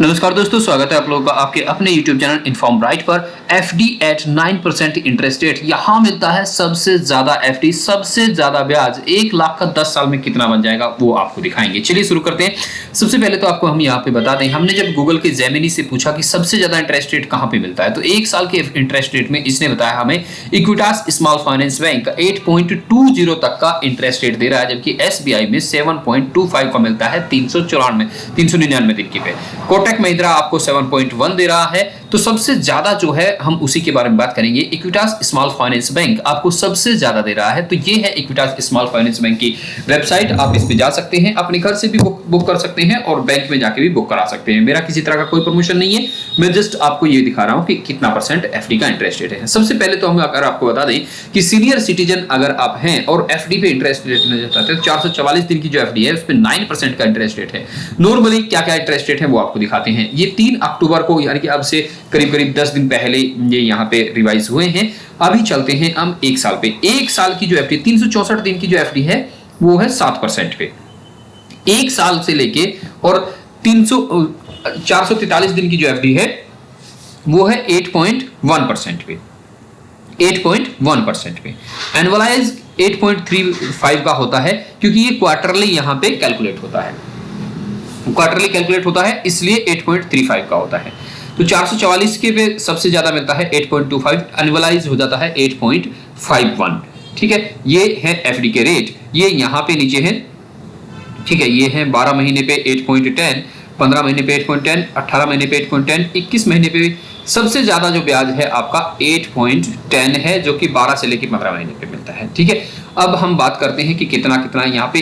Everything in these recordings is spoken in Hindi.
नमस्कार दोस्तों, स्वागत है आप लोगों का आपके अपने YouTube चैनल इन्फॉर्म राइट पर। FD एट 9% इंटरेस्ट रेट, यहाँ मिलता है सबसे ज्यादा FD, सबसे ज्यादा ब्याज। 1 लाख का 10 साल में कितना बन जाएगा वो आपको दिखाएंगे। चलिए शुरू करते हैं। सबसे पहले तो आपको हम यहाँ पे बता दें, हमने जब गूगल के जेमिनी से पूछा कि सबसे ज्यादा इंटरेस्ट रेट कहाँ पे मिलता है, तो 1 साल के इंटरेस्ट रेट में इसने बताया हमें इक्विटास स्मॉल फाइनेंस बैंक 8.20 तक का इंटरेस्ट रेट दे रहा है, जबकि SBI में 7.25 का मिलता है 399 दिन की पे। कोटक महिंद्रा आपको 7.1 दे रहा है। तो सबसे ज्यादा जो है हम उसी के बारे में बात करेंगे। इक्विटास स्मॉल फाइनेंस बैंक आपको सबसे ज्यादा दे रहा है। तो ये है इक्विटास स्मॉल फाइनेंस बैंक की वेबसाइट, आप इस पे जा सकते हैं, अपने घर से भी बुक कर सकते हैं और बैंक में जाके भी बुक करा सकते हैं। मेरा किसी तरह का कोई प्रमोशन नहीं है, मैं जस्ट आपको ये दिखा रहा हूं कि कितना परसेंट FD का इंटरेस्ट रेट है। सबसे पहले तो हम अगर आपको बता दें कि सीनियर सिटीजन अगर आप हैं और FD पे इंटरेस्ट रेट लेना चाहते हैं, 444 दिन की जो FD है उस पे 9% का इंटरेस्ट रेट है। नॉर्मली क्या क्या इंटरेस्ट रेट है वो आपको दिखाते हैं। ये 3 अक्टूबर को, यानी कि अब से करीब 10 दिन पहले ये यहाँ पे रिवाइज हुए हैं। अभी चलते हैं हम 1 साल पे। 1 साल की जो FD 364 दिन की जो FD है वो है 7% पे। 1 साल से लेके और 443 दिन की जो FD है वो है 8.1% पे। 8.1% पे। एनुअलाइज 8.35 का होता है, क्योंकि ये क्वार्टरली यहाँ पे कैलकुलेट होता है, इसलिए 8.35 का होता है। तो 444 के पे सबसे ज्यादा मिलता है 8.25, एनुअलाइज हो जाता है 8.51। ठीक है, ये है FD के रेट, ये यहाँ पे नीचे है। ठीक है, ये है 12 महीने पे 8.10, 15 महीने पे 8.10, 18 महीने पे 8.10, 21 महीने पे सबसे ज्यादा जो ब्याज है आपका 8.10 है, जो कि 12 से लेकर 15 महीने पे मिलता है। ठीक है, अब हम बात करते हैं कि कितना यहाँ पे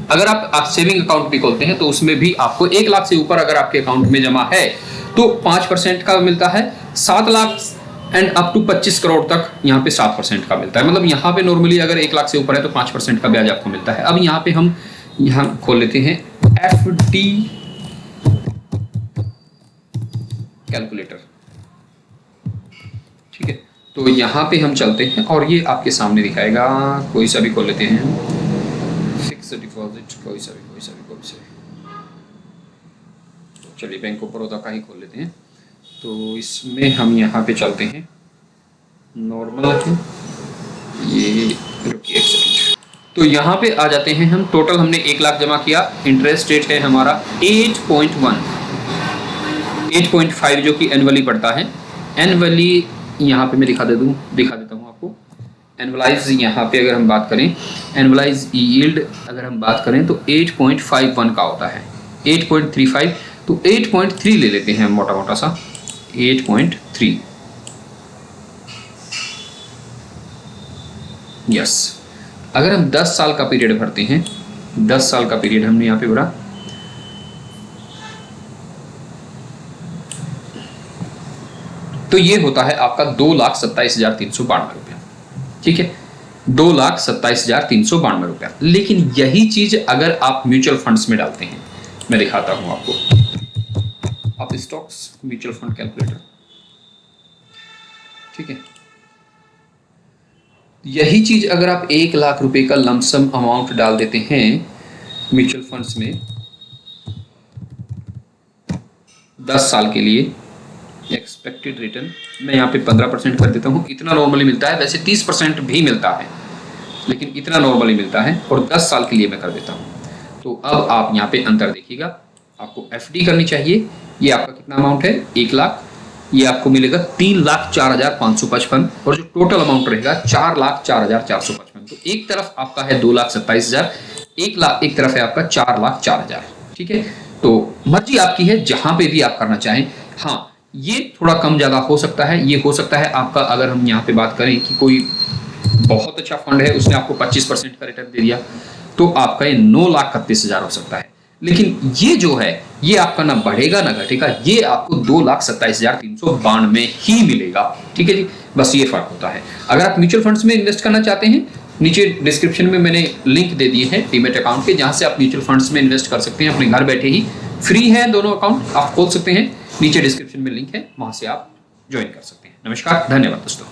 अगर आप सेविंग अकाउंट भी खोलते हैं तो उसमें भी आपको 1 लाख से ऊपर अगर आपके अकाउंट में जमा है तो 5% का मिलता है। 7 lakh and up to 25 crore तक यहाँ पे 7% का मिलता है। मतलब यहाँ पे नॉर्मली अगर 1 लाख से ऊपर है तो 5% का ब्याज आपको मिलता है। अब यहाँ पे हम खोल लेते हैं FD कैलकुलेटर। ठीक है, तो यहाँ पे हम चलते हैं और ये आपके सामने दिखाएगा। कोई सा भी खोल लेते हैं, फिक्स डिपॉजिट, कोई सा भी। चलिए बैंक ऑफ बड़ौदा का ही खोल लेते हैं। तो इसमें हम यहाँ पे चलते हैं, नॉर्मल है ये, रुकिए 1 सेकंड। तो यहाँ पे आ जाते हैं हम। टोटल हमने 1 लाख जमा किया, इंटरेस्ट रेट है हमारा 8.1, 8.5 जो कि एनुअली पड़ता है। एनुअली यहाँ पे मैं दिखा देता हूँ आपको। एनुअलाइज यहाँ पे अगर हम बात करें, एनुअलाइज यील्ड अगर हम बात करें तो 8.51 का होता है। 8.35 तो 8.3 ले लेते हैं मोटा सा, 8.3। यस, अगर हम 10 साल का पीरियड भरते हैं, 10 साल का पीरियड हमने यहाँ पे भरा, तो ये होता है आपका 2,27,392 रुपया। ठीक है, 2,27,392 रुपया। लेकिन यही चीज अगर आप म्यूचुअल फंड्स में डालते हैं, मैं दिखाता हूं आपको, आप स्टॉक्स म्यूचुअल फंड कैलकुलेटर। ठीक है, यही चीज अगर आप 1 लाख रुपए का लमसम अमाउंट डाल देते हैं म्यूचुअल फंड्स में 10 साल के लिए, एक्सपेक्टेड रिटर्न मैं यहाँ पे 15% कर देता हूँ। इतना नॉर्मली मिलता है, वैसे 30% भी मिलता है, लेकिन इतना नॉर्मली मिलता है और 10 साल के लिए मैं कर देता हूँ। तो अब आप यहाँ पे अंतर देखिएगा, आपको FD करनी चाहिए। ये आपका कितना अमाउंट है, 1 लाख, ये आपको मिलेगा 3,04,555 और जो टोटल अमाउंट रहेगा 4,04,455। तो एक तरफ आपका है 2,27,000, एक तरफ है आपका 4,04,000। ठीक है, तो मर्जी आपकी है जहां पे भी आप करना चाहें। हाँ, ये थोड़ा कम ज्यादा हो सकता है। ये हो सकता है आपका, अगर हम यहाँ पे बात करें कि कोई बहुत अच्छा फंड है, उसने आपको 25% का रिटर्न दे दिया, तो आपका ये 9,31,000 हो सकता है। लेकिन ये जो है ये आपका ना बढ़ेगा ना घटेगा, ये आपको 2,27,392 ही मिलेगा। ठीक है जी, बस ये फर्क होता है। अगर आप म्यूचुअल फंड्स में इन्वेस्ट करना चाहते हैं, नीचे डिस्क्रिप्शन में मैंने लिंक दे दिए हैं डीमैट अकाउंट के, जहां से आप म्यूचुअल फंड्स में इन्वेस्ट कर सकते हैं। अपने घर बैठे ही फ्री है, दोनों अकाउंट आप खोल सकते हैं। नीचे डिस्क्रिप्शन में लिंक है, वहां से आप ज्वाइन कर सकते हैं। नमस्कार, धन्यवाद दोस्तों।